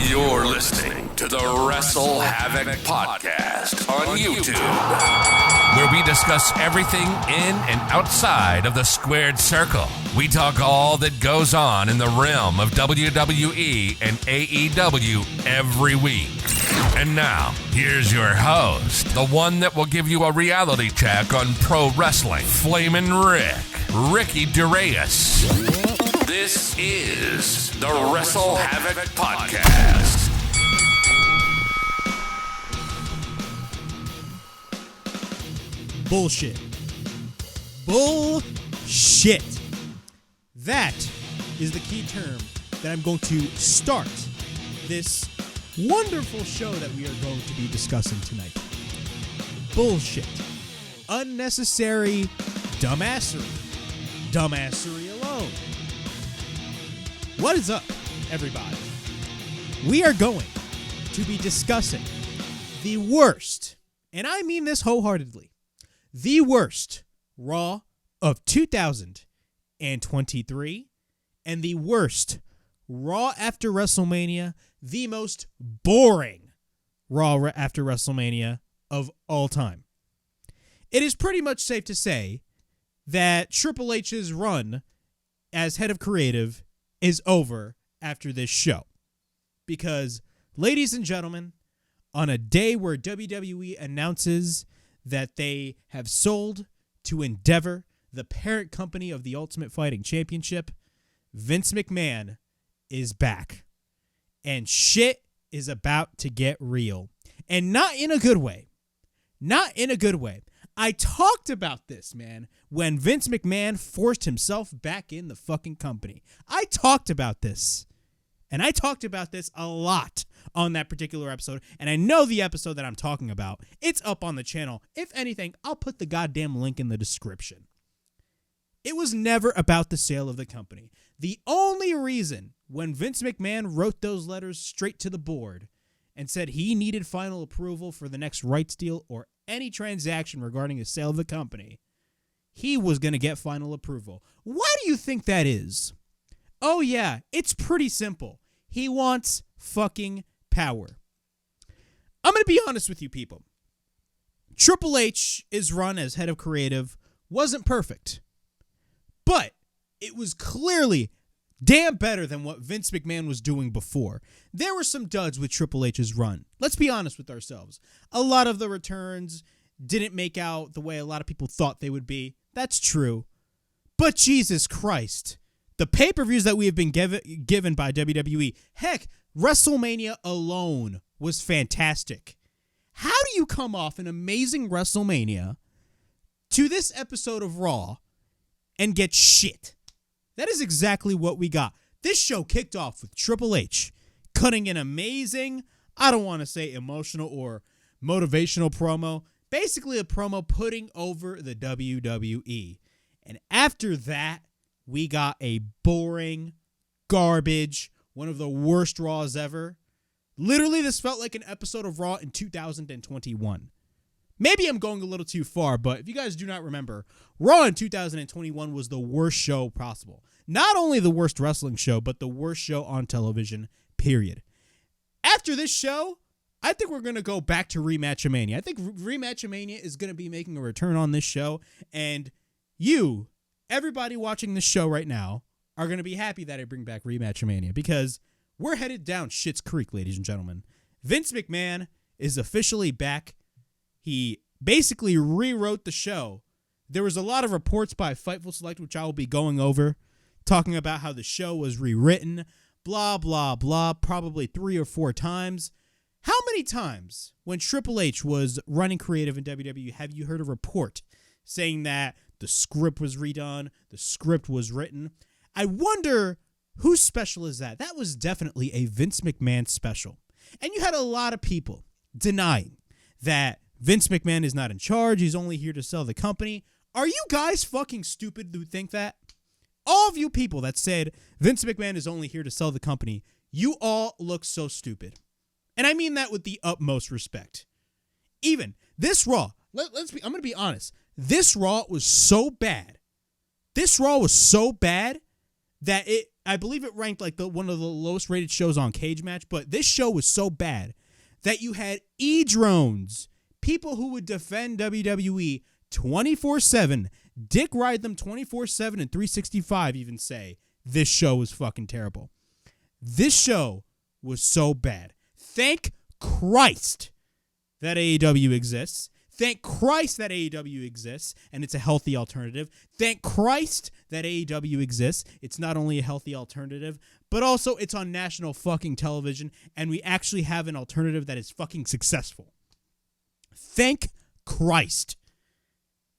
You're listening to the WrestleHavoc Podcast on YouTube, where we discuss everything in and outside of the squared circle. We talk all that goes on in the realm of WWE and AEW every week. And now, here's your host, the one that will give you a reality check on pro wrestling, Flamin' Ricky DeReyes. This is the WrestleHavoc Podcast. Bullshit. Bullshit. That is the key term that I'm going to start this wonderful show that we are going to be discussing tonight. Bullshit. Unnecessary dumbassery. Dumbassery alone. What is up, everybody? We are going to be discussing the worst, and I mean this wholeheartedly, the worst Raw of 2023 and the worst Raw After WrestleMania, the most boring Raw After WrestleMania of all time. It is pretty much safe to say that Triple H's run as head of creative is over after this show. Because, ladies and gentlemen, on a day where WWE announces that they have sold to Endeavor, the parent company of the Ultimate Fighting Championship, Vince McMahon is back. And shit is about to get real. And not in a good way. Not in a good way. I talked about this, man, when Vince McMahon forced himself back in the fucking company. I talked about this. And I talked about this a lot on that particular episode. And I know the episode that I'm talking about. It's up on the channel. If anything, I'll put the goddamn link in the description. It was never about the sale of the company. The only reason when Vince McMahon wrote those letters straight to the board and said he needed final approval for the next rights deal or any transaction regarding the sale of the company, he was going to get final approval. Why do you think that is? Oh yeah, it's pretty simple. He wants fucking power. I'm going to be honest with you people. Triple H's run as head of creative wasn't perfect, but it was clearly damn better than what Vince McMahon was doing before. There were some duds with Triple H's run. Let's be honest with ourselves. A lot of the returns didn't make out the way a lot of people thought they would be. That's true. But Jesus Christ, the pay-per-views that we have been given by WWE, heck, WrestleMania alone was fantastic. How do you come off an amazing WrestleMania to this episode of Raw and get shit? That is exactly what we got. This show kicked off with Triple H cutting an amazing, I don't want to say emotional or motivational promo, basically a promo putting over the WWE. And after that, we got a boring, garbage, one of the worst Raws ever. Literally, this felt like an episode of Raw in 2021. Maybe I'm going a little too far, but if you guys do not remember, Raw in 2021 was the worst show possible. Not only the worst wrestling show, but the worst show on television, period. After this show, I think we're going to go back to Rematchamania. I think Rematchamania is going to be making a return on this show, and you, everybody watching this show right now, are going to be happy that I bring back Rematchamania, because we're headed down Schitt's Creek, ladies and gentlemen. Vince McMahon is officially back. He basically rewrote the show. There was a lot of reports by Fightful Select, which I will be going over, talking about how the show was rewritten, blah, blah, blah, probably 3 or 4 times. How many times when Triple H was running creative in WWE have you heard a report saying that the script was redone, the script was written? I wonder whose special is that? That was definitely a Vince McMahon special. And you had a lot of people denying that Vince McMahon is not in charge. He's only here to sell the company. Are you guys fucking stupid to think that? All of you people that said Vince McMahon is only here to sell the company, you all look so stupid. And I mean that with the utmost respect. Even this Raw, I'm going to be honest. This Raw was so bad. This Raw was so bad that I believe it ranked like one of the lowest rated shows on Cage Match, but this show was so bad that you had E-drones, people who would defend WWE 24/7, dick ride them 24/7 and 365 even say this show was fucking terrible. This show was so bad. Thank Christ that AEW exists. Thank Christ that AEW exists, and it's a healthy alternative. Thank Christ that AEW exists. It's not only a healthy alternative, but also it's on national fucking television, and we actually have an alternative that is fucking successful. Thank Christ.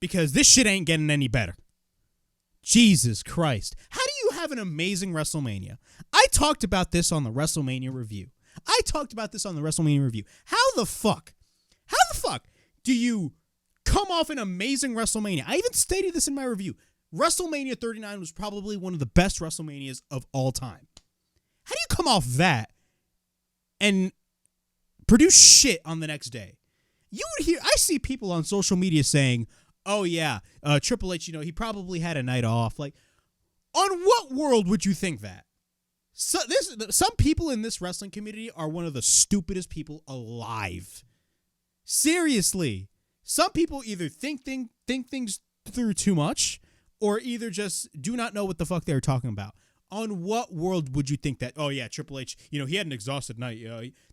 Because this shit ain't getting any better. Jesus Christ. How do you have an amazing WrestleMania? I talked about this on the WrestleMania review. How the fuck do you come off an amazing WrestleMania? I even stated this in my review. WrestleMania 39 was probably one of the best WrestleManias of all time. How do you come off that and produce shit on the next day? I see people on social media saying, oh yeah, Triple H, he probably had a night off. Like, on what world would you think that? Some people in this wrestling community are one of the stupidest people alive. Seriously. Some people either think things through too much, or either just do not know what the fuck they're talking about. On what world would you think that, oh yeah, Triple H, he had an exhausted night.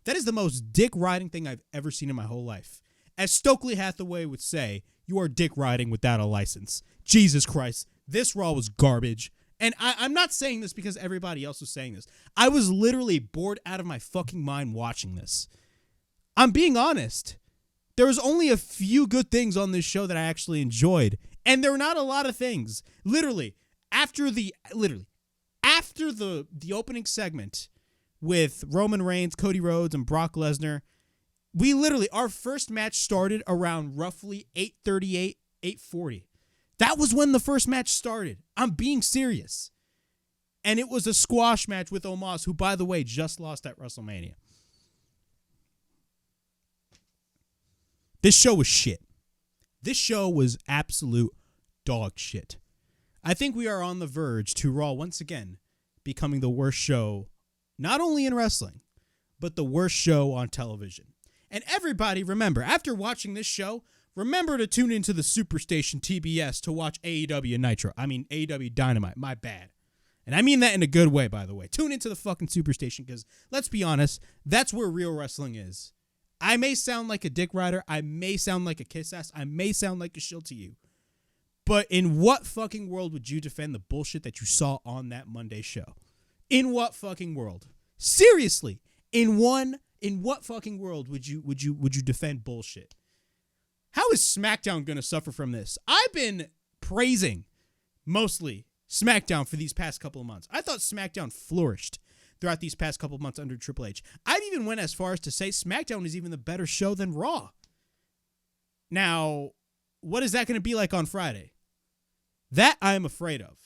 That is the most dick riding thing I've ever seen in my whole life. As Stokely Hathaway would say, you are dick riding without a license. Jesus Christ, this Raw was garbage. And I'm not saying this because everybody else was saying this. I was literally bored out of my fucking mind watching this. I'm being honest. There was only a few good things on this show that I actually enjoyed. And there were not a lot of things. Literally, after the opening segment with Roman Reigns, Cody Rhodes, and Brock Lesnar, our first match started around roughly 8:38, 8:40. That was when the first match started. I'm being serious. And it was a squash match with Omas, who, by the way, just lost at WrestleMania. This show was shit. This show was absolute dog shit. I think we are on the verge to Raw once again becoming the worst show, not only in wrestling, but the worst show on television. And everybody, remember, after watching this show, remember to tune into the Superstation TBS to watch AEW AEW Dynamite. My bad. And I mean that in a good way, by the way. Tune into the fucking Superstation because, let's be honest, that's where real wrestling is. I may sound like a dick rider. I may sound like a kiss ass. I may sound like a shill to you. But in what fucking world would you defend the bullshit that you saw on that Monday show? In what fucking world? Seriously, in what fucking world would you defend bullshit? How is SmackDown going to suffer from this? I've been praising mostly SmackDown for these past couple of months. I thought SmackDown flourished throughout these past couple of months under Triple H. I even went as far as to say SmackDown is even the better show than Raw. Now, what is that going to be like on Friday? That I am afraid of.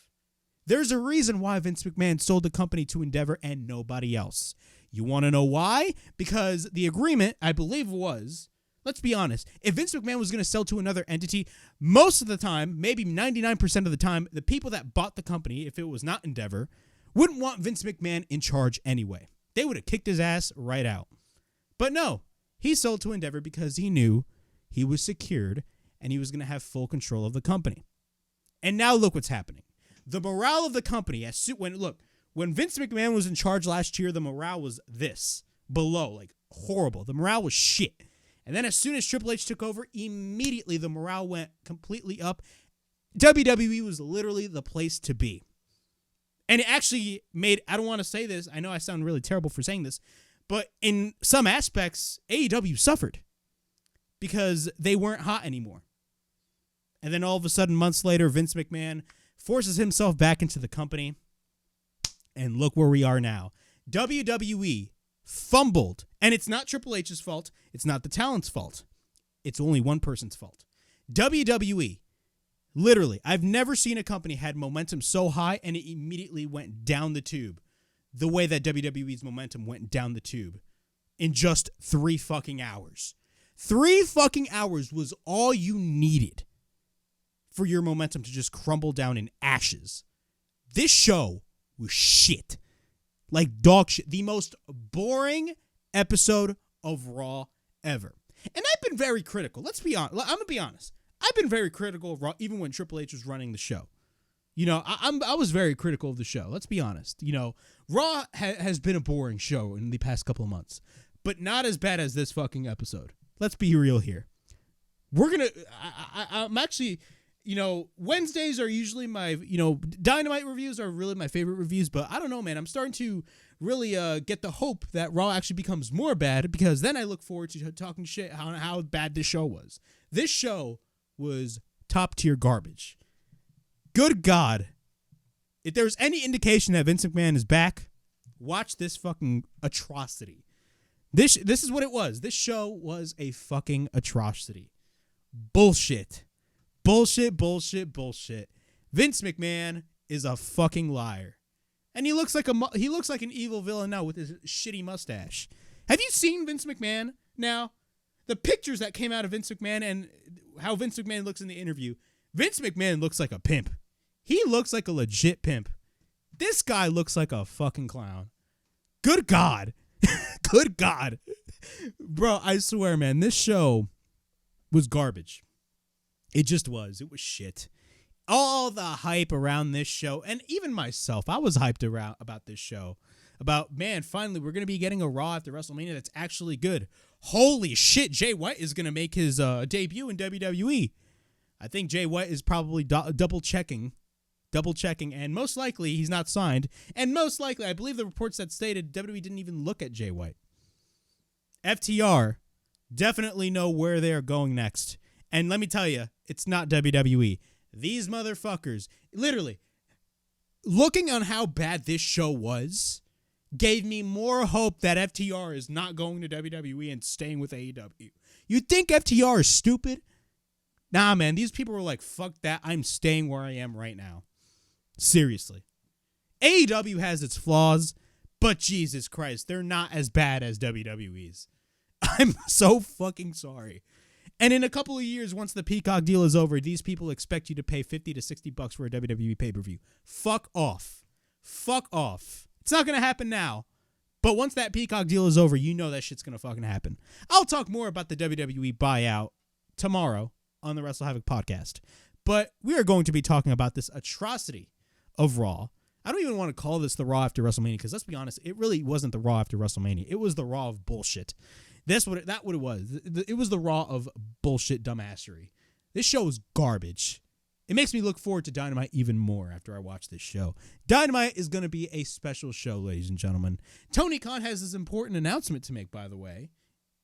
There's a reason why Vince McMahon sold the company to Endeavor and nobody else. You want to know why? Because the agreement, I believe, was, let's be honest, if Vince McMahon was going to sell to another entity, most of the time, maybe 99% of the time, the people that bought the company, if it was not Endeavor, wouldn't want Vince McMahon in charge anyway. They would have kicked his ass right out. But no, he sold to Endeavor because he knew he was secured and he was going to have full control of the company. And now look what's happening. The morale of the company, when Vince McMahon was in charge last year, the morale was below, horrible. The morale was shit. And then as soon as Triple H took over, immediately the morale went completely up. WWE was literally the place to be. And it actually made, I don't want to say this, I know I sound really terrible for saying this, but in some aspects, AEW suffered because they weren't hot anymore. And then all of a sudden, months later, Vince McMahon forces himself back into the company. And look where we are now. WWE fumbled. And it's not Triple H's fault. It's not the talent's fault. It's only one person's fault. WWE, literally, I've never seen a company had momentum so high and it immediately went down the tube. The way that WWE's momentum went down the tube in just 3 fucking hours. 3 fucking hours was all you needed for your momentum to just crumble down in ashes. This show was shit. Like dog shit. The most boring episode of Raw ever. And I've been very critical. Let's be honest. I'm going to be honest. I've been very critical of Raw even when Triple H was running the show. You know, I was very critical of the show. Let's be honest. You know, Raw has been a boring show in the past couple of months. But not as bad as this fucking episode. Let's be real here. I'm actually, you know, Wednesdays are usually my, you know, Dynamite reviews are really my favorite reviews, but I don't know, man. I'm starting to really get the hope that Raw actually becomes more bad, because then I look forward to talking shit on how bad this show was. This show was top tier garbage. Good God. If there's any indication that Vince McMahon is back, watch this fucking atrocity. This is what it was. This show was a fucking atrocity. Bullshit. Bullshit. Vince McMahon is a fucking liar. And he looks like an evil villain now with his shitty mustache. Have you seen Vince McMahon now? The pictures that came out of Vince McMahon and how Vince McMahon looks in the interview. Vince McMahon looks like a pimp. He looks like a legit pimp. This guy looks like a fucking clown. Good God. Good God. Bro, I swear, man, this show was garbage. It just was. It was shit. All the hype around this show, and even myself, I was hyped around about this show. About, man, finally, we're going to be getting a Raw after WrestleMania that's actually good. Holy shit, Jay White is going to make his debut in WWE. I think Jay White is probably double checking, and most likely he's not signed. And most likely, I believe the reports that stated WWE didn't even look at Jay White. FTR definitely know where they are going next. And let me tell you, it's not WWE. These motherfuckers, literally, looking on how bad this show was, gave me more hope that FTR is not going to WWE and staying with AEW. You think FTR is stupid? Nah, man, these people were like, fuck that, I'm staying where I am right now. Seriously. AEW has its flaws, but Jesus Christ, they're not as bad as WWE's. I'm so fucking sorry. And in a couple of years, once the Peacock deal is over, these people expect you to pay $50 to $60 for a WWE pay-per-view. Fuck off. Fuck off. It's not going to happen now. But once that Peacock deal is over, you know that shit's going to fucking happen. I'll talk more about the WWE buyout tomorrow on the WrestleHavoc podcast. But we are going to be talking about this atrocity of Raw. I don't even want to call this the Raw after WrestleMania, because let's be honest, it really wasn't the Raw after WrestleMania. It was the Raw of bullshit. That's what it was. It was the Raw of bullshit dumbassery. This show is garbage. It makes me look forward to Dynamite even more after I watch this show. Dynamite is going to be a special show, ladies and gentlemen. Tony Khan has this important announcement to make, by the way.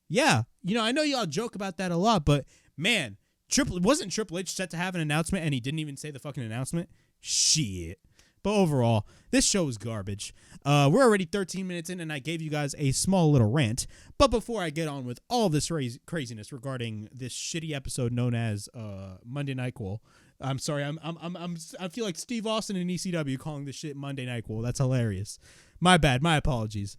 Yeah, you know, I know y'all joke about that a lot, but man, wasn't Triple H set to have an announcement and he didn't even say the fucking announcement? Shit. But overall, this show is garbage. We're already 13 minutes in, and I gave you guys a small little rant. But before I get on with all this craziness regarding this shitty episode known as Monday Night Qual, I'm sorry, I feel like Steve Austin and ECW calling this shit Monday Night Qual. That's hilarious. My bad. My apologies.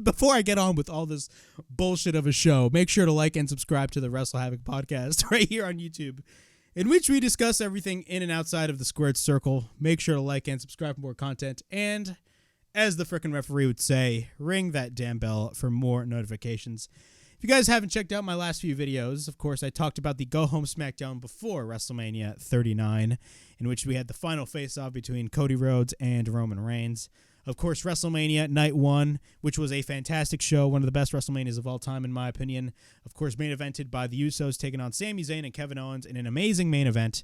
Before I get on with all this bullshit of a show, make sure to like and subscribe to the WrestleHavoc Podcast right here on YouTube, in which we discuss everything in and outside of the squared circle. Make sure to like and subscribe for more content. And as the frickin' referee would say, ring that damn bell for more notifications. If you guys haven't checked out my last few videos, of course, I talked about the Go Home SmackDown before WrestleMania 39, in which we had the final face-off between Cody Rhodes and Roman Reigns. Of course, WrestleMania Night 1, which was a fantastic show, one of the best WrestleManias of all time, in my opinion. Of course, main evented by the Usos, taking on Sami Zayn and Kevin Owens in an amazing main event.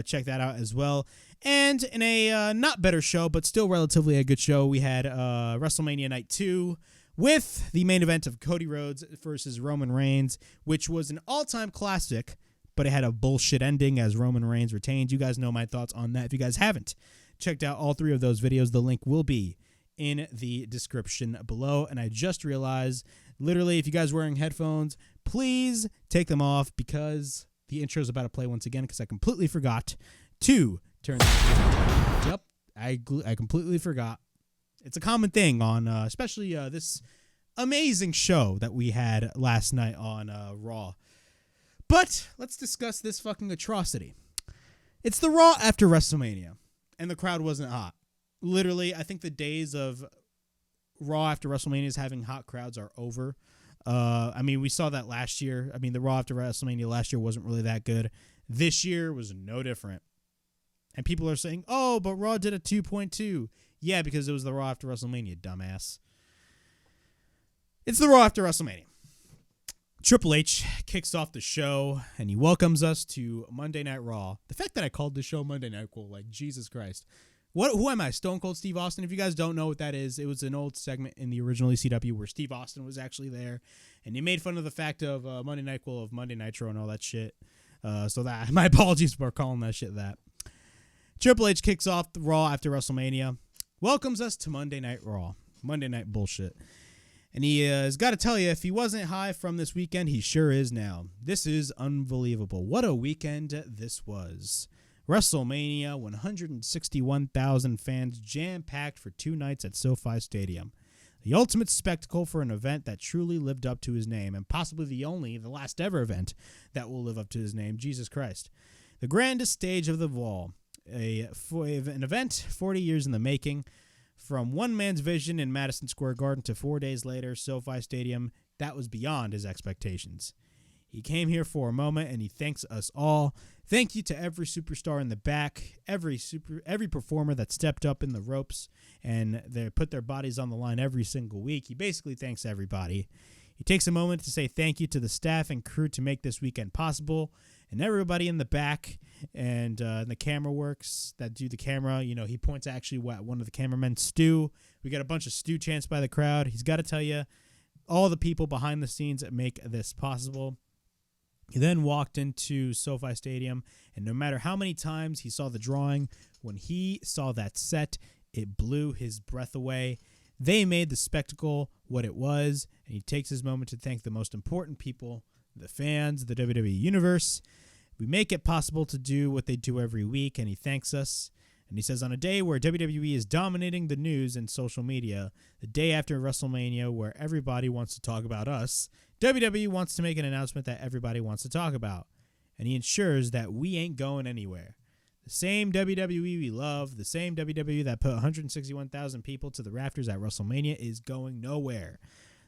Check that out as well. And in a not better show, but still relatively a good show, we had WrestleMania Night 2 with the main event of Cody Rhodes versus Roman Reigns, which was an all-time classic, but it had a bullshit ending as Roman Reigns retained. You guys know my thoughts on that if you guys haven't checked out all three of those videos. The link will be in the description below. And I just realized, literally, if you guys are wearing headphones, please take them off, because the intro is about to play once again, because I completely forgot to turn them. Yep, I completely forgot. It's a common thing on especially this amazing show that we had last night on Raw. But let's discuss this fucking atrocity. It's the Raw after WrestleMania. and the crowd wasn't hot. Literally, I think the days of Raw after WrestleMania having hot crowds are over. I mean, we saw that last year. I mean, the Raw after WrestleMania last year wasn't really that good. This year was no different. And people are saying, oh, but Raw did a 2.2. Yeah, because it was the Raw after WrestleMania, dumbass. It's the Raw after WrestleMania. Triple H kicks off the show, and he welcomes us to Monday Night Raw. The fact that I called the show Monday Night Raw, like, Jesus Christ. Who am I, Stone Cold Steve Austin? If you guys don't know what that is, it was an old segment in the original ECW where Steve Austin was actually there, and he made fun of the fact of Monday Night Raw, of Monday Nitro and all that shit. So that my apologies for calling that shit that. Triple H kicks off the Raw after WrestleMania, welcomes us to Monday Night Raw. Monday Night bullshit. And he has got to tell you, if he wasn't high from this weekend, he sure is now. This is unbelievable. What a weekend this was. WrestleMania, 161,000 fans jam-packed for 2 nights at SoFi Stadium. The ultimate spectacle for an event that truly lived up to his name, and possibly the last ever event that will live up to his name, Jesus Christ. The grandest stage of them all. An event 40 years in the making. From one man's vision in Madison Square Garden to 4 days later, SoFi Stadium, that was beyond his expectations. He came here for a moment, and he thanks us all. Thank you to every superstar in the back, every performer that stepped up in the ropes, and they put their bodies on the line every single week. He basically thanks everybody. He takes a moment to say thank you to the staff and crew to make this weekend possible, and everybody in the back and the camera works that do the camera. You know, he points actually at one of the cameramen, Stu. We got a bunch of Stu chants by the crowd. He's got to tell you all the people behind the scenes that make this possible. He then walked into SoFi Stadium, and no matter how many times he saw the drawing, when he saw that set, it blew his breath away. They made the spectacle what it was, and he takes his moment to thank the most important people, the fans, the WWE Universe. We make it possible to do what they do every week, and he thanks us. And he says, on a day where WWE is dominating the news and social media, the day after WrestleMania where everybody wants to talk about us, WWE wants to make an announcement that everybody wants to talk about. And he ensures that we ain't going anywhere. The same WWE we love, the same WWE that put 161,000 people to the rafters at WrestleMania is going nowhere.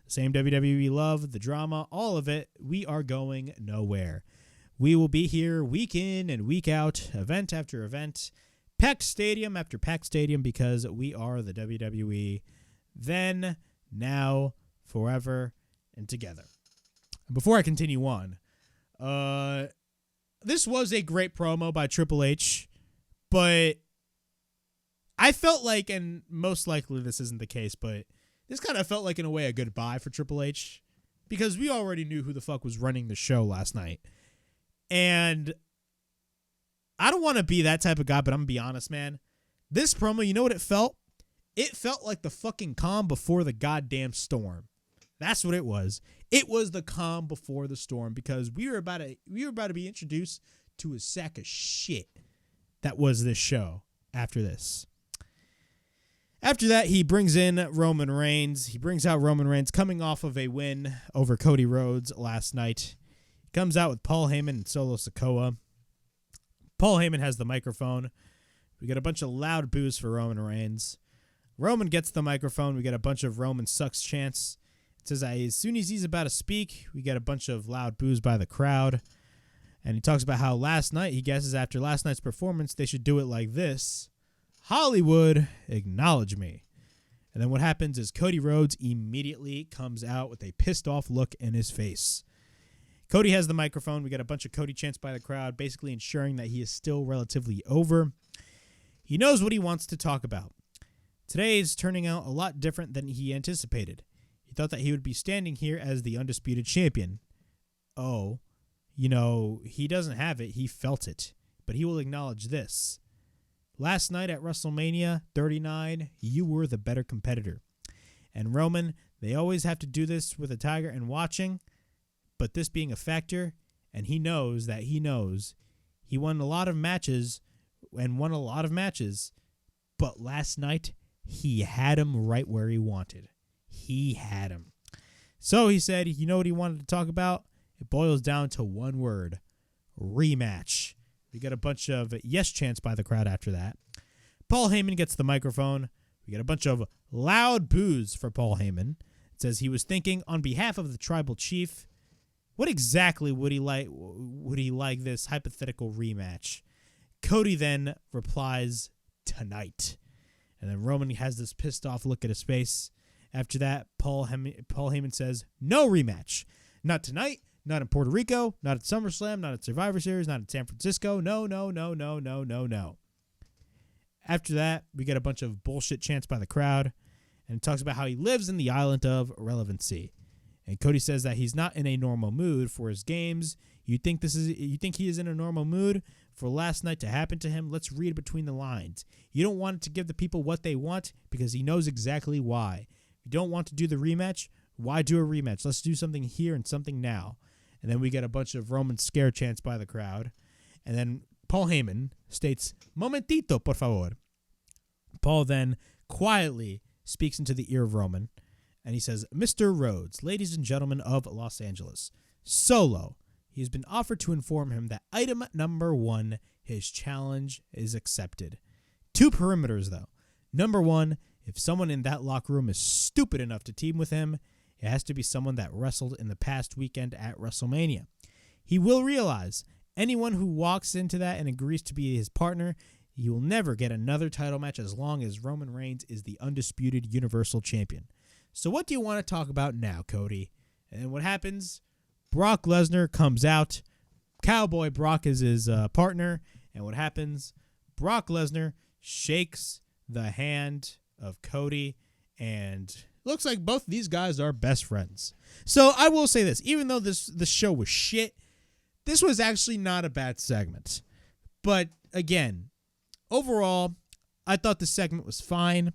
The same WWE we love, the drama, all of it, we are going nowhere. We will be here week in and week out, event after event, packed stadium after packed stadium, because we are the WWE. Then, now, forever, and together. Before I continue on, this was a great promo by Triple H, but I felt like, and most likely this isn't the case, but this kind of felt like, in a way, a goodbye for Triple H, because we already knew who the fuck was running the show last night. And I don't want to be that type of guy, but I'm going to be honest, man. This promo, you know what it felt? It felt like the fucking calm before the goddamn storm. That's what it was. It was the calm before the storm, because we were about to be introduced to a sack of shit that was this show after this. After that, he brings in Roman Reigns. He brings out Roman Reigns coming off of a win over Cody Rhodes last night. He comes out with Paul Heyman and Solo Sikoa. Paul Heyman has the microphone. We get a bunch of loud boos for Roman Reigns. Roman gets the microphone. We get a bunch of Roman sucks chants. It says as soon as he's about to speak, we get a bunch of loud boos by the crowd. And he talks about how last night, he guesses after last night's performance, they should do it like this. Hollywood, acknowledge me. And then what happens is Cody Rhodes immediately comes out with a pissed off look in his face. Cody has the microphone. We got a bunch of Cody chants by the crowd, basically ensuring that he is still relatively over. He knows what he wants to talk about. Today is turning out a lot different than he anticipated. He thought that he would be standing here as the undisputed champion. Oh, you know, he doesn't have it. He felt it. But he will acknowledge this. Last night at WrestleMania 39, you were the better competitor. And Roman, they always have to do this with a tiger and watching, but this being a factor, and he knows that he knows. He won a lot of matches and won a lot of matches, but last night he had him right where he wanted. He had him. So he said, you know what he wanted to talk about? It boils down to one word: rematch. We got a bunch of yes chants by the crowd after that. Paul Heyman gets the microphone. We get a bunch of loud boos for Paul Heyman. It says he was thinking on behalf of the tribal chief. What exactly would he like? Would he like this hypothetical rematch? Cody then replies, tonight. And then Roman has this pissed off look at his face. After that, Paul Heyman says, no rematch. Not tonight, not in Puerto Rico, not at SummerSlam, not at Survivor Series, not in San Francisco. No, no, no, no, no, no, no. After that, we get a bunch of bullshit chants by the crowd. And it talks about how he lives in the island of relevancy. And Cody says that he's not in a normal mood for his games. You think he is in a normal mood for last night to happen to him? Let's read between the lines. You don't want to give the people what they want because he knows exactly why. If you don't want to do the rematch, why do a rematch? Let's do something here and something now. And then we get a bunch of Roman scare chants by the crowd. And then Paul Heyman states, momentito, por favor. Paul then quietly speaks into the ear of Roman. And he says, Mr. Rhodes, ladies and gentlemen of Los Angeles, Solo. He has been offered to inform him that item number 1, his challenge is accepted. 2 perimeters, though. Number 1, if someone in that locker room is stupid enough to team with him, it has to be someone that wrestled in the past weekend at WrestleMania. He will realize anyone who walks into that and agrees to be his partner, he will never get another title match as long as Roman Reigns is the undisputed Universal Champion. So what do you want to talk about now, Cody? And what happens? Brock Lesnar comes out. Cowboy Brock is his partner. And what happens? Brock Lesnar shakes the hand of Cody. And looks like both these guys are best friends. So I will say this. Even though the show was shit, this was actually not a bad segment. But again, overall, I thought the segment was fine.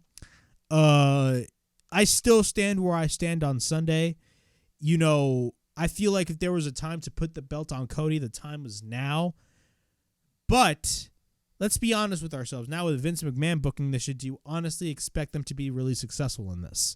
I still stand where I stand on Sunday. You know, I feel like if there was a time to put the belt on Cody, the time was now. But let's be honest with ourselves. Now with Vince McMahon booking this, should you honestly expect them to be really successful in this?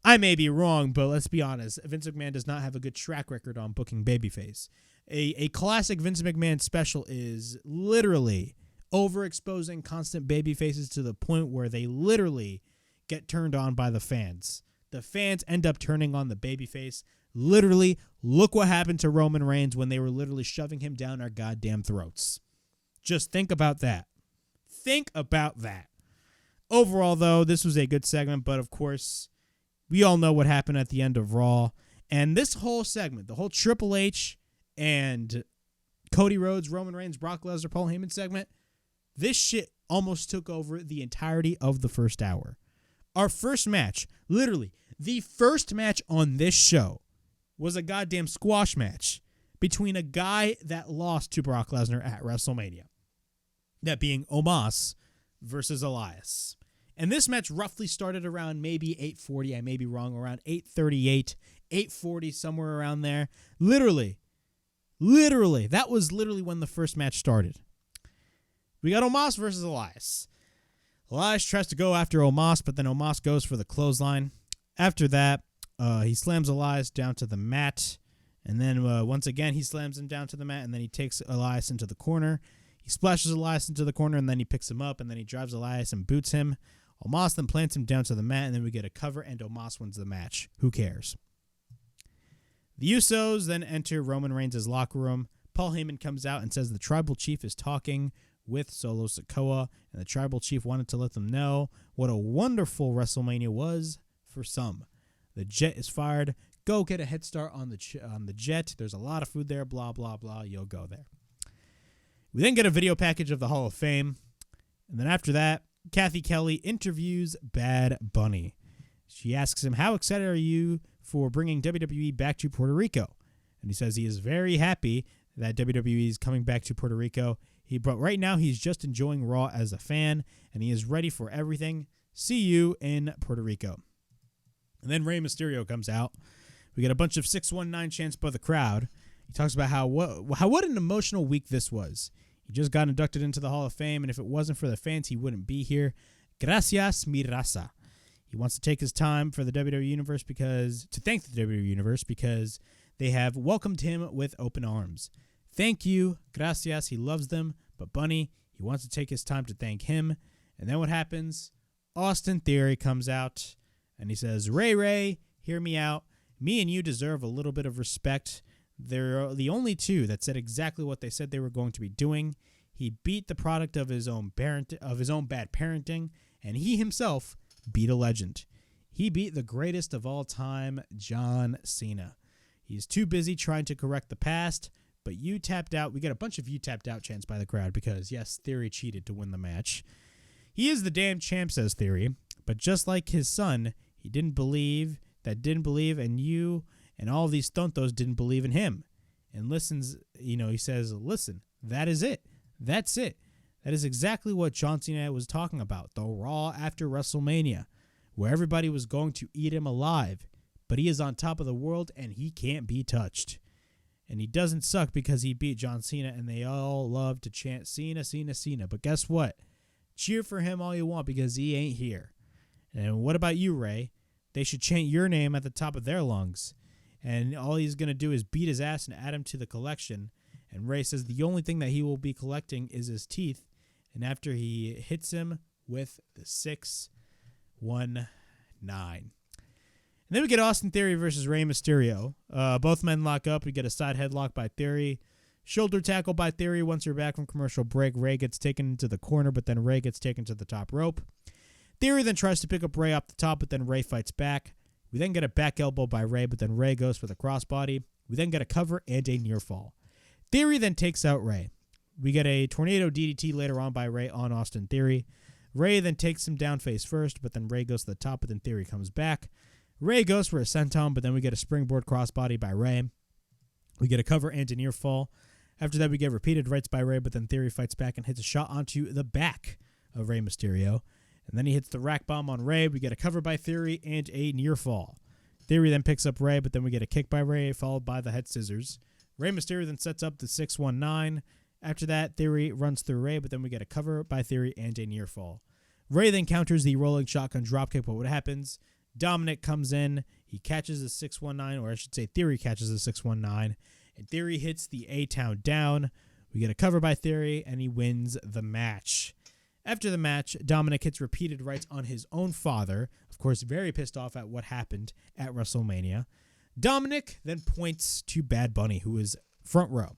I may be wrong, but let's be honest. Vince McMahon does not have a good track record on booking babyface. A classic Vince McMahon special is literally overexposing constant babyfaces to the point where they literally get turned on by the fans. The fans end up turning on the babyface. Literally, look what happened to Roman Reigns when they were literally shoving him down our goddamn throats. Just think about that. Think about that. Overall, though, this was a good segment, but of course, we all know what happened at the end of Raw. And this whole segment, the whole Triple H and Cody Rhodes, Roman Reigns, Brock Lesnar, Paul Heyman segment, this shit almost took over the entirety of the first hour. Our first match, literally, the first match on this show was a goddamn squash match between a guy that lost to Brock Lesnar at WrestleMania. That being Omas versus Elias. And this match roughly started around maybe 8:40. I may be wrong, around 8:38, 8:40, somewhere around there. Literally, that was literally when the first match started. We got Omas versus Elias. Elias tries to go after Omas, but then Omas goes for the clothesline. After that, he slams Elias down to the mat. And then once again, he slams him down to the mat, and then he takes Elias into the corner. He splashes Elias into the corner, and then he picks him up, and then he drives Elias and boots him. Omas then plants him down to the mat, and then we get a cover, and Omas wins the match. Who cares? The Usos then enter Roman Reigns' locker room. Paul Heyman comes out and says the tribal chief is talking with Solo Sikoa, and the tribal chief wanted to let them know what a wonderful WrestleMania was for some. The jet is fired. Go get a head start on the jet. There's a lot of food there, blah, blah, blah. You'll go there. We then get a video package of the Hall of Fame. And then after that, Kathy Kelly interviews Bad Bunny. She asks him, how excited are you for bringing WWE back to Puerto Rico? And he says he is very happy that WWE is coming back to Puerto Rico. But right now, he's just enjoying Raw as a fan, and he is ready for everything. See you in Puerto Rico. And then Rey Mysterio comes out. We get a bunch of 619 chants by the crowd. He talks about what an emotional week this was. He just got inducted into the Hall of Fame, and if it wasn't for the fans, he wouldn't be here. Gracias, mi raza. He wants to take his time for the WWE Universe to thank the WWE Universe because they have welcomed him with open arms. Thank you, gracias. He loves them, but Bunny, he wants to take his time to thank him. And then what happens? Austin Theory comes out and he says, Ray, hear me out. Me and you deserve a little bit of respect. They're the only two that said exactly what they said they were going to be doing. He beat the product of his own bad parenting, and he himself beat a legend. He beat the greatest of all time, John Cena. He's too busy trying to correct the past, but you tapped out. We get a bunch of you tapped out chants by the crowd because, yes, Theory cheated to win the match. He is the damn champ, says Theory, but just like his son, he didn't believe, and you and all these tontos didn't believe in him. And listens, he says, listen, that is it. That's it. That is exactly what John Cena was talking about, the Raw After WrestleMania, where everybody was going to eat him alive, but he is on top of the world and he can't be touched. And he doesn't suck because he beat John Cena, and they all love to chant Cena, Cena, Cena. But guess what? Cheer for him all you want because he ain't here. And what about you, Ray? They should chant your name at the top of their lungs. And all he's going to do is beat his ass and add him to the collection. And Ray says the only thing that he will be collecting is his teeth. And after he hits him with the 619. And then we get Austin Theory versus Rey Mysterio. Both men lock up. We get a side headlock by Theory. Shoulder tackle by Theory. Once you're back from commercial break, Rey gets taken into the corner, but then Rey gets taken to the top rope. Theory then tries to pick up Rey off the top, but then Rey fights back. We then get a back elbow by Rey, but then Rey goes for the crossbody. We then get a cover and a near fall. Theory then takes out Rey. We get a tornado DDT later on by Rey on Austin Theory. Rey then takes him down face first, but then Rey goes to the top, but then Theory comes back. Rey goes for a senton, but then we get a springboard crossbody by Rey. We get a cover and a near fall. After that, we get repeated rights by Rey, but then Theory fights back and hits a shot onto the back of Rey Mysterio. And then he hits the rack bomb on Rey. We get a cover by Theory and a near fall. Theory then picks up Rey, but then we get a kick by Rey, followed by the head scissors. Rey Mysterio then sets up the 619. After that, Theory runs through Rey, but then we get a cover by Theory and a near fall. Rey then counters the rolling shotgun dropkick, but what happens? Dominic comes in. He catches the 619, or I should say Theory catches the 619, and Theory hits the A-Town down. We get a cover by Theory, and he wins the match. After the match, Dominic hits repeated rights on his own father, of course, very pissed off at what happened at WrestleMania. Dominic then points to Bad Bunny, who is front row.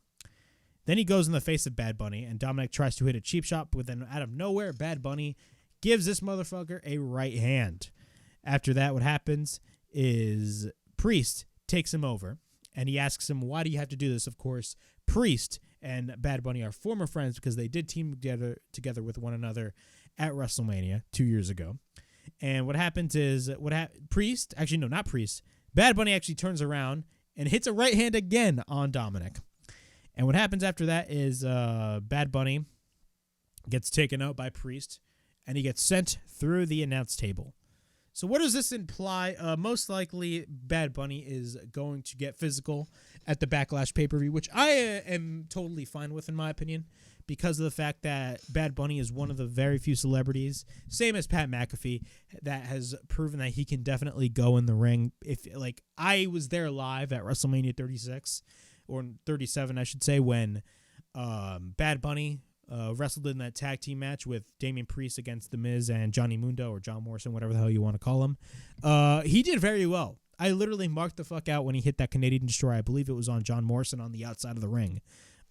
Then he goes in the face of Bad Bunny, and Dominic tries to hit a cheap shot, but then out of nowhere, Bad Bunny gives this motherfucker a right hand. After that, what happens is Priest takes him over, and he asks him, why do you have to do this? Of course, Priest and Bad Bunny are former friends because they did team together with one another at WrestleMania 2 years ago. And what happens is, Bad Bunny actually turns around and hits a right hand again on Dominic. And what happens after that is Bad Bunny gets taken out by Priest, and he gets sent through the announce table. So what does this imply? Most likely, Bad Bunny is going to get physical at the Backlash pay-per-view, which I am totally fine with, in my opinion, because of the fact that Bad Bunny is one of the very few celebrities, same as Pat McAfee, that has proven that he can definitely go in the ring. If I was there live at WrestleMania 36, or 37, I should say, when Bad Bunny wrestled in that tag team match with Damian Priest against The Miz and Johnny Mundo, or John Morrison, whatever the hell you want to call him. He did very well. I literally marked the fuck out when he hit that Canadian Destroyer. I believe it was on John Morrison on the outside of the ring.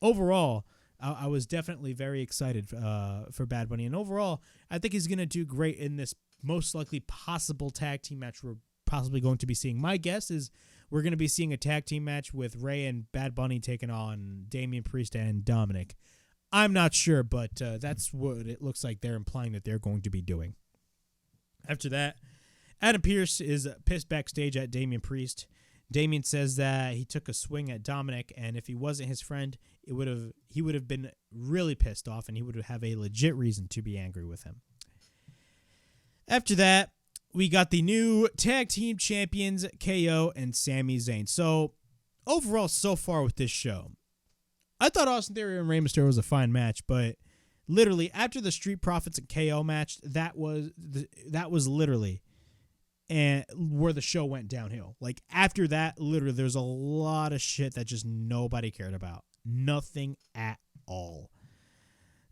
Overall, I was definitely very excited for Bad Bunny. And overall, I think he's going to do great in this most likely possible tag team match we're possibly going to be seeing. My guess is we're going to be seeing a tag team match with Rey and Bad Bunny taking on Damian Priest and Dominic. I'm not sure, but that's what it looks like they're implying that they're going to be doing. After that, Adam Pearce is pissed backstage at Damian Priest. Damian says that he took a swing at Dominic, and if he wasn't his friend, he would have been really pissed off, and he would have a legit reason to be angry with him. After that, we got the new tag team champions, KO and Sami Zayn. So, overall, so far with this show, I thought Austin Theory and Rey Mysterio was a fine match, but literally after the Street Profits and KO match, that was literally and where the show went downhill. Like after that, literally, there's a lot of shit that just nobody cared about. Nothing at all.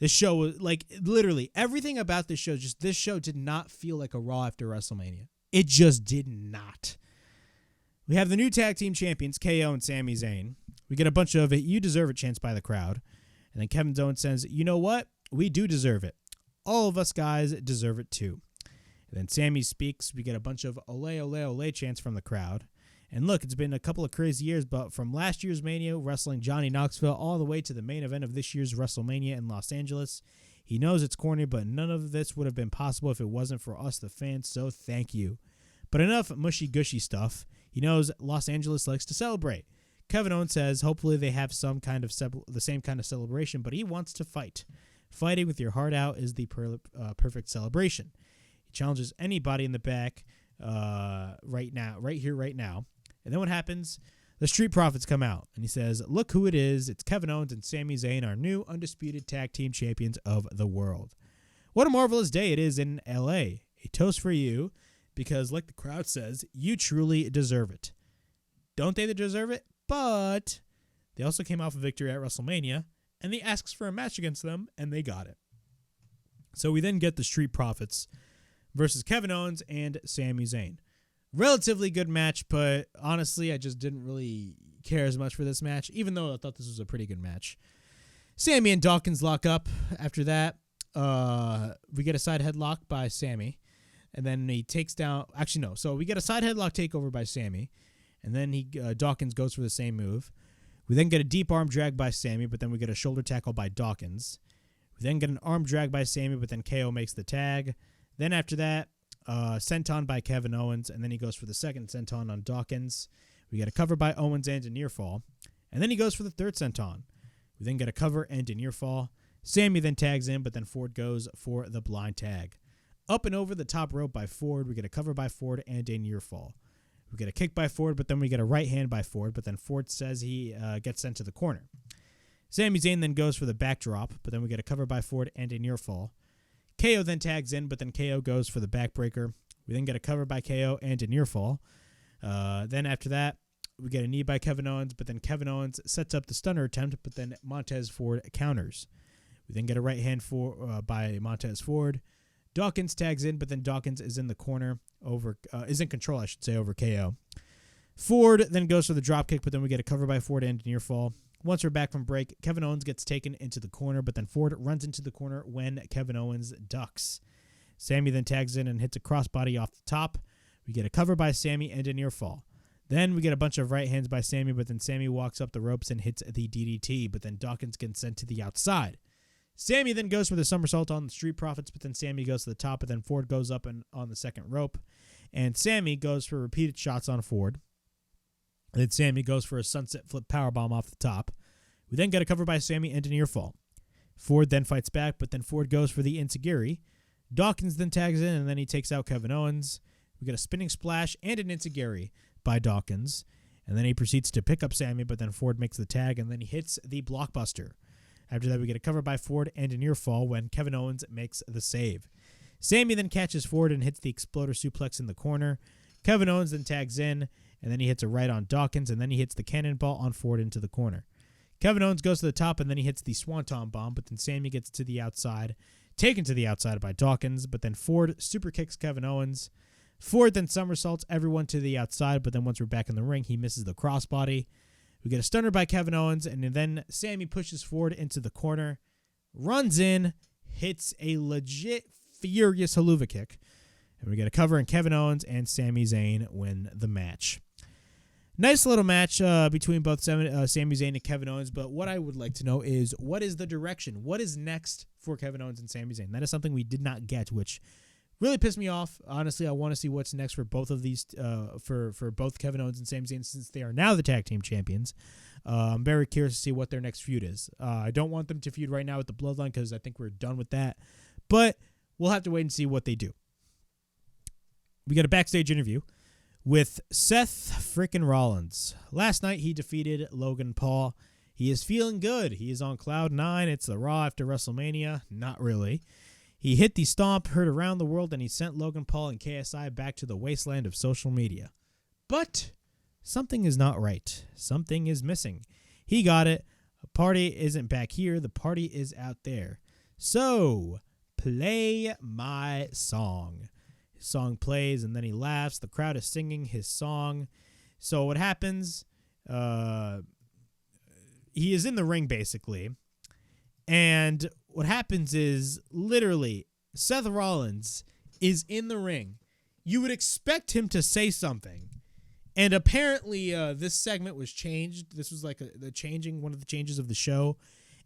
This show was like literally everything about this show. Just this show did not feel like a Raw after WrestleMania. It just did not. We have the new tag team champions, KO and Sami Zayn. We get a bunch of "You deserve it" chants by the crowd. And then Kevin Owens says, "You know what? We do deserve it. All of us guys deserve it too." And then Sami speaks. We get a bunch of "Ole, ole, ole" chants from the crowd. And look, it's been a couple of crazy years, but from last year's Mania wrestling Johnny Knoxville all the way to the main event of this year's WrestleMania in Los Angeles, he knows it's corny, but none of this would have been possible if it wasn't for us, the fans, so thank you. But enough mushy-gushy stuff. He knows Los Angeles likes to celebrate. Kevin Owens says hopefully they have some kind of the same kind of celebration, but he wants to fight. Fighting with your heart out is the perfect celebration. He challenges anybody in the back right now. And then what happens? The Street Profits come out, and he says, "Look who it is. It's Kevin Owens and Sami Zayn, our new undisputed tag team champions of the world. What a marvelous day it is in L.A. A toast for you, because like the crowd says, you truly deserve it." Don't they deserve it? But they also came off a victory at WrestleMania, and they asked for a match against them, and they got it. So we then get the Street Profits versus Kevin Owens and Sami Zayn. Relatively good match, but honestly, I just didn't really care as much for this match, even though I thought this was a pretty good match. Sami and Dawkins lock up. After that, we get a side headlock by Sami, and then he takes down... Actually, no. So we get a side headlock takeover by Sami, and then Dawkins goes for the same move. We then get a deep arm drag by Sami, but then we get a shoulder tackle by Dawkins. We then get an arm drag by Sami, but then KO makes the tag. Then after that, senton by Kevin Owens, and then he goes for the second senton on Dawkins. We get a cover by Owens and a near fall, and then he goes for the third senton. We then get a cover and a near fall. Sami then tags in, but then Ford goes for the blind tag. Up and over the top rope by Ford. We get a cover by Ford and a near fall. We get a kick by Ford, but then we get a right hand by Ford, but then Ford says he gets sent to the corner. Sami Zayn then goes for the backdrop, but then we get a cover by Ford and a near fall. KO then tags in, but then KO goes for the backbreaker. We then get a cover by KO and a near fall. Then after that, we get a knee by Kevin Owens, but then Kevin Owens sets up the stunner attempt, but then Montez Ford counters. We then get a right hand by Montez Ford. Dawkins tags in, but then Dawkins is in the corner is in control, I should say, over KO. Ford then goes for the dropkick, but then we get a cover by Ford and a near fall. Once we're back from break, Kevin Owens gets taken into the corner, but then Ford runs into the corner when Kevin Owens ducks. Sami then tags in and hits a crossbody off the top. We get a cover by Sami and a near fall. Then we get a bunch of right hands by Sami, but then Sami walks up the ropes and hits the DDT, but then Dawkins gets sent to the outside. Sami then goes for the somersault on the Street Profits, but then Sami goes to the top, but then Ford goes up and on the second rope. And Sami goes for repeated shots on Ford. And then Sami goes for a sunset flip powerbomb off the top. We then get a cover by Sami and a near fall. Ford then fights back, but then Ford goes for the enziguri. Dawkins then tags in, and then he takes out Kevin Owens. We get a spinning splash and an enziguri by Dawkins. And then he proceeds to pick up Sami, but then Ford makes the tag, and then he hits the blockbuster. After that, we get a cover by Ford and a near fall when Kevin Owens makes the save. Sami then catches Ford and hits the exploder suplex in the corner. Kevin Owens then tags in, and then he hits a right on Dawkins, and then he hits the cannonball on Ford into the corner. Kevin Owens goes to the top, and then he hits the swanton bomb, but then Sami gets to the outside, taken to the outside by Dawkins, but then Ford super kicks Kevin Owens. Ford then somersaults everyone to the outside, but then once we're back in the ring, he misses the crossbody. We get a stunner by Kevin Owens, and then Sami pushes Ford into the corner, runs in, hits a legit furious haluva kick, and we get a cover, and Kevin Owens and Sami Zayn win the match. Nice little match between both Sami Zayn and Kevin Owens, but what I would like to know is, what is the direction? What is next for Kevin Owens and Sami Zayn? That is something we did not get, which really pissed me off. Honestly, I want to see what's next for both of these, for both Kevin Owens and Sami Zayn, since they are now the tag team champions. I'm very curious to see what their next feud is. I don't want them to feud right now with the Bloodline because I think we're done with that. But we'll have to wait and see what they do. We got a backstage interview with Seth freaking Rollins. Last night he defeated Logan Paul. He is feeling good. He is on cloud 9. It's the Raw after WrestleMania. Not really. He hit the stomp, heard around the world, and he sent Logan Paul and CAUSEI back to the wasteland of social media. But something is not right. Something is missing. He got it. The party isn't back here. The party is out there. So, play my song. His song plays, and then he laughs. The crowd is singing his song. So what happens, he is in the ring, basically. And what happens is, literally, Seth Rollins is in the ring. You would expect him to say something. And apparently, this segment was changed. This was like one of the changes of the show.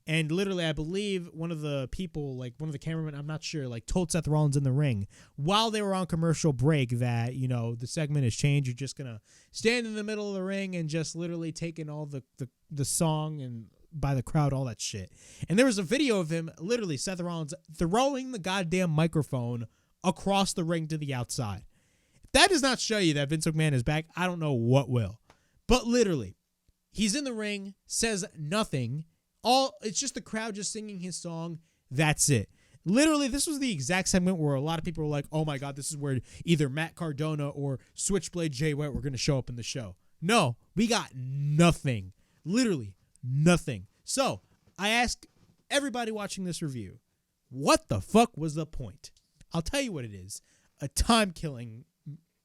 And literally, I believe one of the people, like one of the cameramen, I'm not sure, like told Seth Rollins in the ring while they were on commercial break that, you know, the segment has changed. You're just going to stand in the middle of the ring and just literally take in all the song and by the crowd, all that shit. And there was a video of him, literally, Seth Rollins, throwing the goddamn microphone across the ring to the outside. If that does not show you that Vince McMahon is back, I don't know what will. But literally, he's in the ring, says nothing. It's just the crowd just singing his song. That's it. Literally, this was the exact segment where a lot of people were like, oh my God, this is where either Matt Cardona or Switchblade Jay White were going to show up in the show. No, we got nothing. Literally nothing. So I ask everybody watching this review, what the fuck was the point? I'll tell you what it is. A time-killing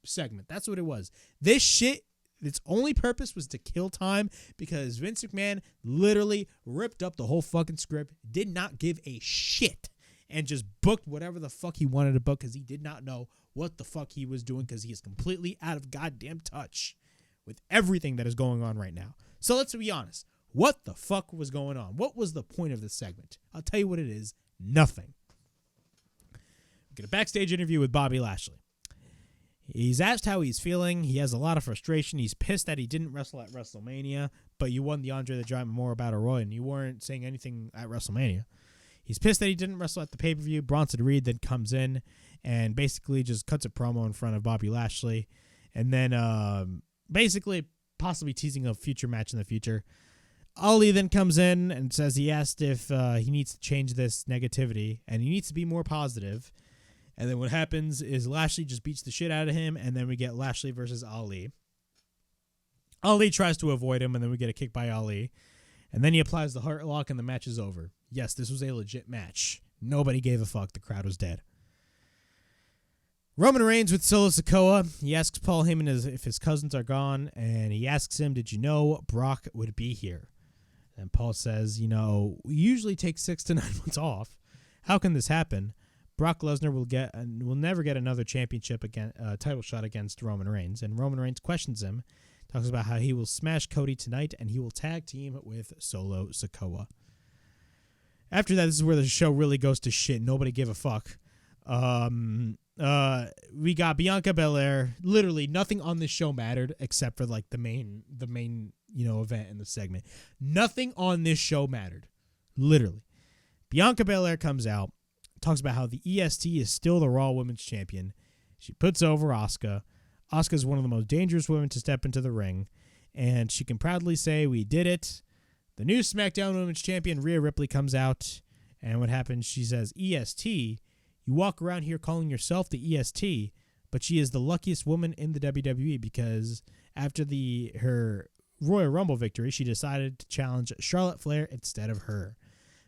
segment. That's what it was. This shit, its only purpose was to kill time because Vince McMahon literally ripped up the whole fucking script, did not give a shit, and just booked whatever the fuck he wanted to book because he did not know what the fuck he was doing because he is completely out of goddamn touch with everything that is going on right now. So let's be honest. What the fuck was going on? What was the point of this segment? I'll tell you what it is. Nothing. We get a backstage interview with Bobby Lashley. He's asked how he's feeling. He has a lot of frustration. He's pissed that he didn't wrestle at WrestleMania, but you won the Andre the Giant Memorial Battle Royal, and you weren't saying anything at WrestleMania. He's pissed that he didn't wrestle at the pay-per-view. Bronson Reed then comes in and basically just cuts a promo in front of Bobby Lashley, and then basically possibly teasing a future match in the future. Ali then comes in and says he asked if he needs to change this negativity, and he needs to be more positive. And then what happens is Lashley just beats the shit out of him, and then we get Lashley versus Ali. Ali tries to avoid him, and then we get a kick by Ali. And then he applies the Hurt Lock, and the match is over. Yes, this was a legit match. Nobody gave a fuck. The crowd was dead. Roman Reigns with Solo Sikoa. He asks Paul Heyman if his cousins are gone, and he asks him, did you know Brock would be here? And Paul says, you know, we usually take 6 to 9 months off. How can this happen? Brock Lesnar will never get another championship title shot against Roman Reigns. And Roman Reigns questions him, talks about how he will smash Cody tonight and he will tag team with Solo Sikoa. After that, this is where the show really goes to shit. Nobody gave a fuck. We got Bianca Belair. Literally nothing on this show mattered except for like the main event in the segment. Nothing on this show mattered. Literally. Bianca Belair comes out, talks about how the EST is still the Raw Women's Champion. She puts over Asuka. Asuka is one of the most dangerous women to step into the ring, and she can proudly say, we did it. The new SmackDown Women's Champion, Rhea Ripley, comes out, and what happens, she says, EST, you walk around here calling yourself the EST, but she is the luckiest woman in the WWE because after her Royal Rumble victory, she decided to challenge Charlotte Flair instead of her.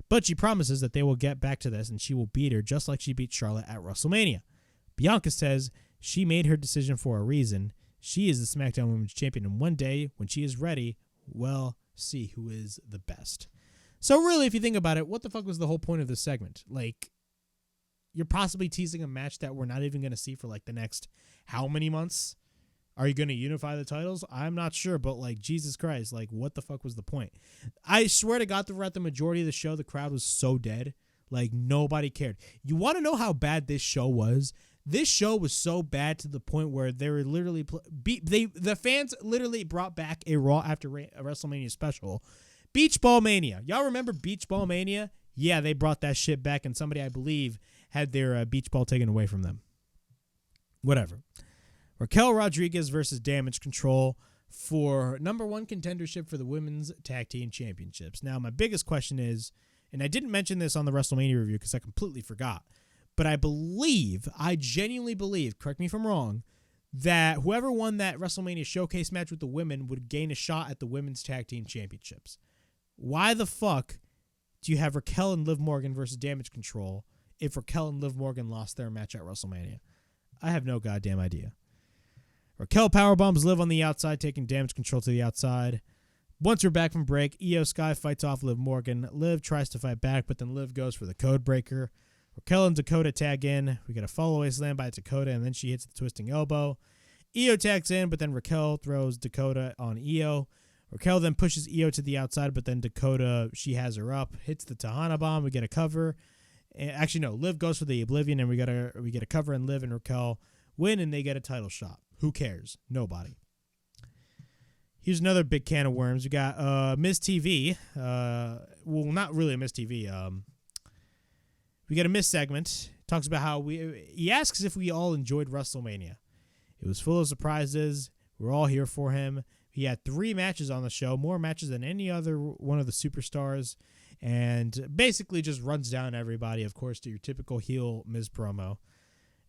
But she promises that they will get back to this and she will beat her just like she beat Charlotte at WrestleMania. Bianca says she made her decision for a reason. She is the SmackDown Women's Champion, and one day when she is ready, we'll see who is the best. So really, if you think about it, what the fuck was the whole point of this segment? Like, you're possibly teasing a match that we're not even going to see for like the next how many months? Are you going to unify the titles? I'm not sure, but like, Jesus Christ, like, what the fuck was the point? I swear to God, throughout the majority of the show, the crowd was so dead. Like, nobody cared. You want to know how bad this show was? This show was so bad to the point where they were literally the fans literally brought back a Raw After WrestleMania special, Beach Ball Mania. Y'all remember Beach Ball Mania? Yeah, they brought that shit back, and somebody, I believe, had their beach ball taken away from them. Whatever. Raquel Rodriguez versus Damage Control for number 1 contendership for the Women's Tag Team Championships. Now, my biggest question is, and I didn't mention this on the WrestleMania review because I completely forgot, but I genuinely believe, correct me if I'm wrong, that whoever won that WrestleMania showcase match with the women would gain a shot at the Women's Tag Team Championships. Why the fuck do you have Raquel and Liv Morgan versus Damage Control if Raquel and Liv Morgan lost their match at WrestleMania? I have no goddamn idea. Raquel powerbombs Liv on the outside, taking Damage Control to the outside. Once we're back from break, Io Sky fights off Liv Morgan. Liv tries to fight back, but then Liv goes for the code breaker. Raquel and Dakota tag in. We get a follow-away slam by Dakota, and then she hits the twisting elbow. Io tags in, but then Raquel throws Dakota on Io. Raquel then pushes Io to the outside, but then Dakota, she has her up, hits the Tahana Bomb. We get a cover. Actually, no, Liv goes for the Oblivion, and we get a cover, and Liv and Raquel win, and they get a title shot. Who cares? Nobody. Here's another big can of worms. We got Miz TV. Well, not really a Miz TV. We get a Miz segment. Talks about how he asks if we all enjoyed WrestleMania. It was full of surprises. We're all here for him. He had 3 matches on the show, more matches than any other one of the superstars, and basically just runs down everybody, of course, to your typical heel Miz promo.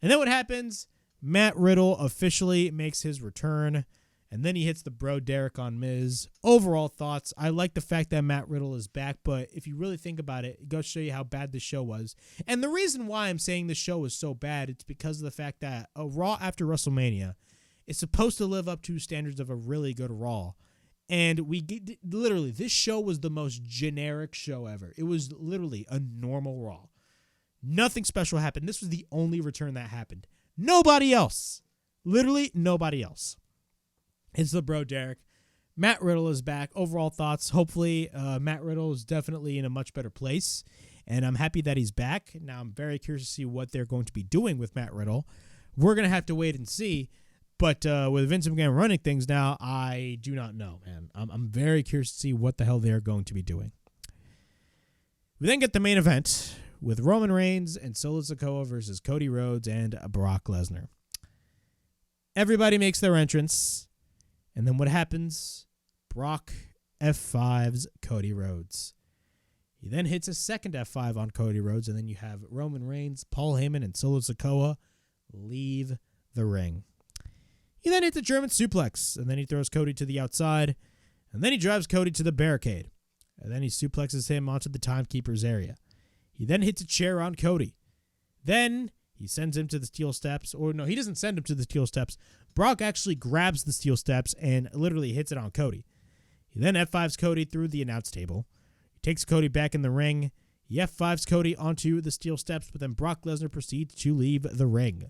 And then what happens? Matt Riddle officially makes his return, and then he hits the bro Derek on Miz. Overall thoughts, I like the fact that Matt Riddle is back, but if you really think about it, it goes to show you how bad the show was. And the reason why I'm saying the show was so bad, it's because of the fact that a Raw after WrestleMania is supposed to live up to standards of a really good Raw. And literally, this show was the most generic show ever. It was literally a normal Raw. Nothing special happened. This was the only return that happened. Nobody else. Literally nobody else. It's the bro Derek. Matt Riddle is back. Overall thoughts. Hopefully, Matt Riddle is definitely in a much better place. And I'm happy that he's back. Now, I'm very curious to see what they're going to be doing with Matt Riddle. We're going to have to wait and see. But with Vince McMahon running things now, I do not know, man. I'm very curious to see what the hell they're going to be doing. We then get the main event with Roman Reigns and Solo Sikoa versus Cody Rhodes and Brock Lesnar. Everybody makes their entrance. And then what happens? Brock F5s Cody Rhodes. He then hits a second F5 on Cody Rhodes, and then you have Roman Reigns, Paul Heyman, and Solo Sikoa leave the ring. He then hits a German suplex, and then he throws Cody to the outside, and then he drives Cody to the barricade, and then he suplexes him onto the timekeeper's area. He then hits a chair on Cody. Then he sends him to the steel steps, or no, he doesn't send him to the steel steps. Brock actually grabs the steel steps and literally hits it on Cody. He then F5s Cody through the announce table. He takes Cody back in the ring. He F5s Cody onto the steel steps, but then Brock Lesnar proceeds to leave the ring.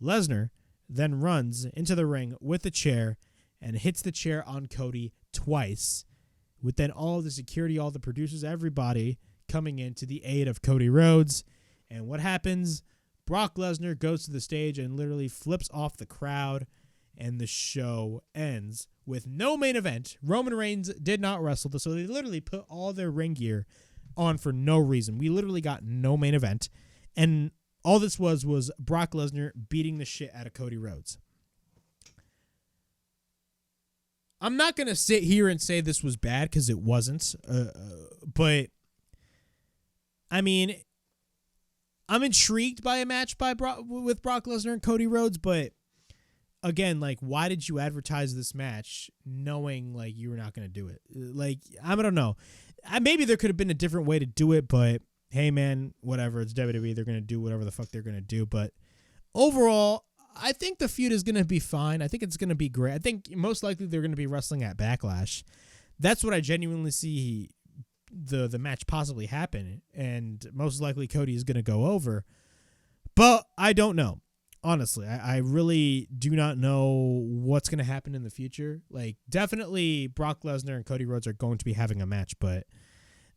Lesnar then runs into the ring with a chair and hits the chair on Cody twice, with then all the security, all the producers, everybody coming in to the aid of Cody Rhodes. And what happens? Brock Lesnar goes to the stage and literally flips off the crowd, and the show ends with no main event. Roman Reigns did not wrestle, so they literally put all their ring gear on for no reason. We literally got no main event, and all this was Brock Lesnar beating the shit out of Cody Rhodes. I'm not going to sit here and say this was bad, because it wasn't, but I mean, I'm intrigued by a match with Brock Lesnar and Cody Rhodes, but again, like, why did you advertise this match knowing, like, you were not going to do it? Like, I don't know. Maybe there could have been a different way to do it, but hey, man, whatever. It's WWE. They're going to do whatever the fuck they're going to do. But overall, I think the feud is going to be fine. I think it's going to be great. I think most likely they're going to be wrestling at Backlash. That's what I genuinely see the match possibly happen, and most likely Cody is going to go over, but I don't know. Honestly, I really do not know what's going to happen in the future. Like, definitely Brock Lesnar and Cody Rhodes are going to be having a match, but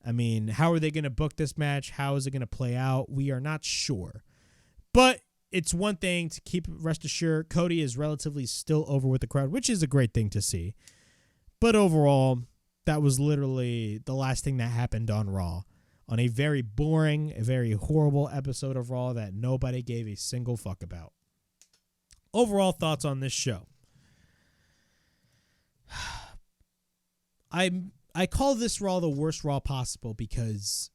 I mean, how are they going to book this match? How is it going to play out? We are not sure, but it's one thing to keep rest assured Cody is relatively still over with the crowd, which is a great thing to see. But overall, that was literally the last thing that happened on Raw, on a very boring, a very horrible episode of Raw that nobody gave a single fuck about. Overall thoughts on this show. I call this Raw the worst Raw possible because,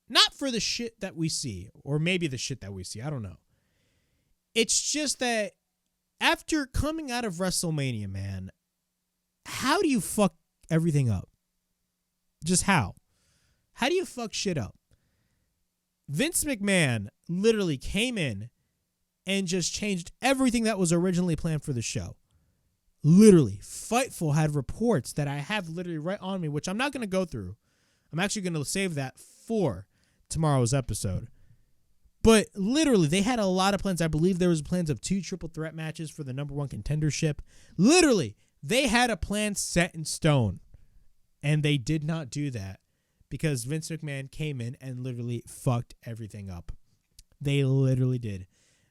not for the shit that we see, or maybe the shit that we see, I don't know. It's just that after coming out of WrestleMania, man, how do you fuck everything up? Just how? How do you fuck shit up? Vince McMahon literally came in and just changed everything that was originally planned for the show. Literally, Fightful had reports that I have literally right on me, which I'm not going to go through. I'm actually going to save that for tomorrow's episode. But literally, they had a lot of plans. I believe there was plans of 2 triple threat matches for the number 1 contendership. Literally, they had a plan set in stone. And they did not do that because Vince McMahon came in and literally fucked everything up. They literally did.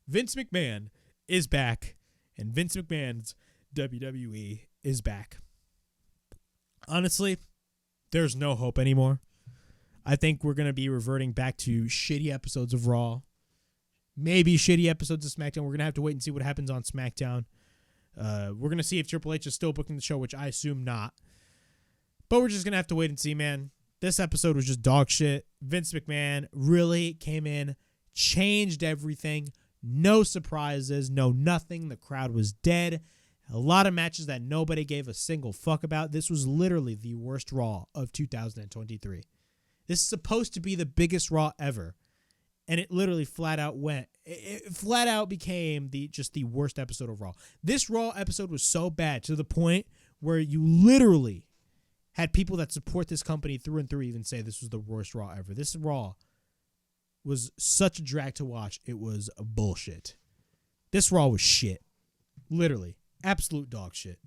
Vince McMahon is back, and Vince McMahon's WWE is back. Honestly, there's no hope anymore. I think we're going to be reverting back to shitty episodes of Raw. Maybe shitty episodes of SmackDown. We're going to have to wait and see what happens on SmackDown. We're going to see if Triple H is still booking the show, which I assume not. But we're just going to have to wait and see, man. This episode was just dog shit. Vince McMahon really came in, changed everything. No surprises, no nothing. The crowd was dead. A lot of matches that nobody gave a single fuck about. This was literally the worst Raw of 2023. This is supposed to be the biggest Raw ever. And it literally flat out went. It flat out became just the worst episode of Raw. This Raw episode was so bad to the point where you literally had people that support this company through and through even say this was the worst Raw ever. This Raw was such a drag to watch. It was bullshit. This Raw was shit. Literally. Absolute dog shit.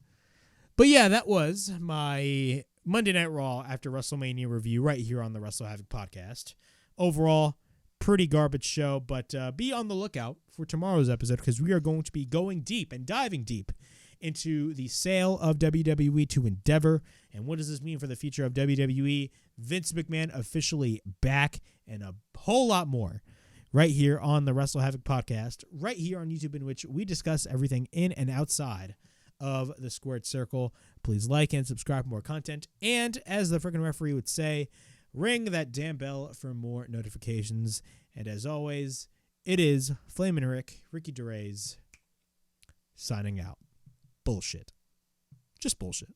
But yeah, that was my Monday Night Raw after WrestleMania review right here on the WrestleHavoc Podcast. Overall, pretty garbage show, but be on the lookout for tomorrow's episode because we are going to be going deep and diving deep into the sale of WWE to Endeavor. And what does this mean for the future of WWE? Vince McMahon officially back and a whole lot more right here on the WrestleHavoc Podcast, right here on YouTube, in which we discuss everything in and outside of the squared circle. Please like and subscribe for more content. And as the freaking referee would say, ring that damn bell for more notifications. And as always, it is Flamin' Ricky Derez, signing out. Bullshit. Just bullshit.